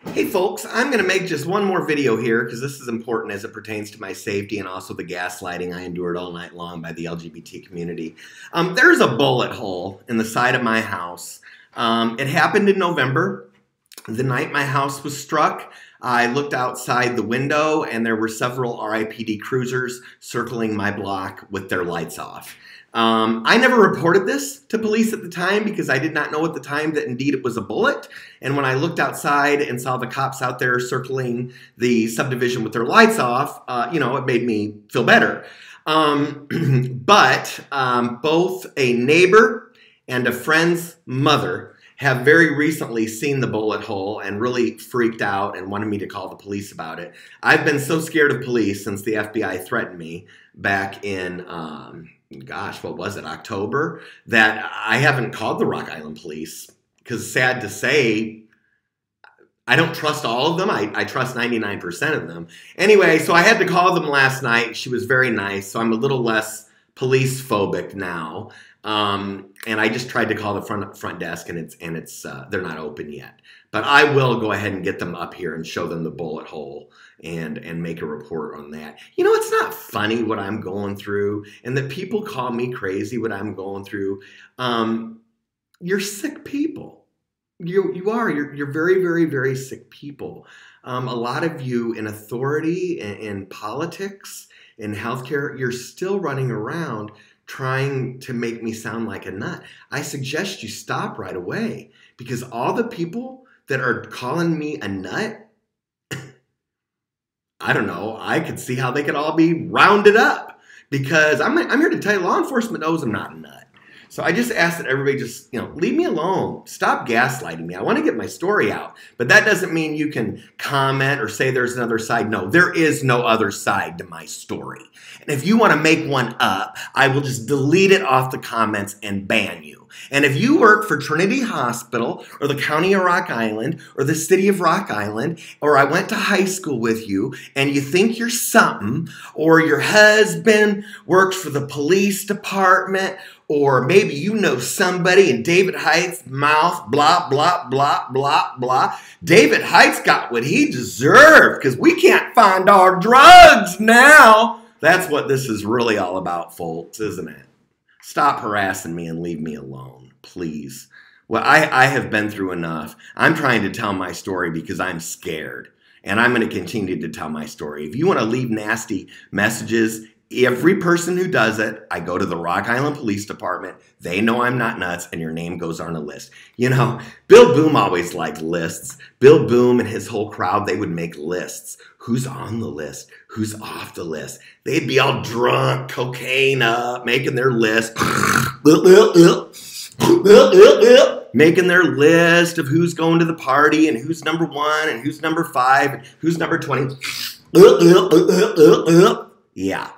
Hey folks, I'm going to make just one more video here because this is important as it pertains to my safety and also the gaslighting I endured all night long by the LGBT community. There's a bullet hole in the side of my house. It happened in November. The night my house was struck, I looked outside the window and there were several RIPD cruisers circling my block with their lights off. I never reported this to police at the time because I did not know at the time that indeed it was a bullet. And when I looked outside and saw the cops out there circling the subdivision with their lights off, it made me feel better. But both a neighbor and a friend's mother have very recently seen the bullet hole and really freaked out and wanted me to call the police about it. I've been so scared of police since the FBI threatened me back in, what was it, October, that I haven't called the Rock Island police because, sad to say, I don't trust all of them. I trust 99% of them. Anyway, so I had to call them last night. She was very nice, so I'm a little less police phobic now. And I just tried to call the front desk, and it's they're not open yet. But I will go ahead and get them up here and show them the bullet hole and make a report on that. You know, it's not funny what I'm going through, and that people call me crazy what I'm going through. You're sick people. You're very, very, very sick people. A lot of you in authority, in politics, in healthcare, you're still running around trying to make me sound like a nut. I suggest you stop right away because all the people that are calling me a nut, I don't know, I could see how they could all be rounded up because I'm here to tell you law enforcement knows I'm not a nut. So I just ask that everybody just, leave me alone. Stop gaslighting me. I want to get my story out. But that doesn't mean you can comment or say there's another side. No, there is no other side to my story. And if you want to make one up, I will just delete it off the comments and ban you. And if you work for Trinity Hospital or the County of Rock Island or the City of Rock Island, or I went to high school with you and you think you're something, or your husband works for the police department, or maybe you know somebody in David Heights' mouth, blah, blah, blah, blah, blah. David Heights got what he deserved because we can't find our drugs now. That's what this is really all about, folks, isn't it? Stop harassing me and leave me alone, please. Well, I have been through enough. I'm trying to tell my story because I'm scared, and I'm going to continue to tell my story. If you want to leave nasty messages, every person who does it, I go to the Rock Island Police Department. They know I'm not nuts, and your name goes on a list. You know, Bill Boom always liked lists. Bill Boom and his whole crowd, they would make lists. Who's on the list? Who's off the list? They'd be all drunk, cocaine up, making their list. Making their list of who's going to the party and who's number 1 and who's number 5 and who's number 20. Yeah.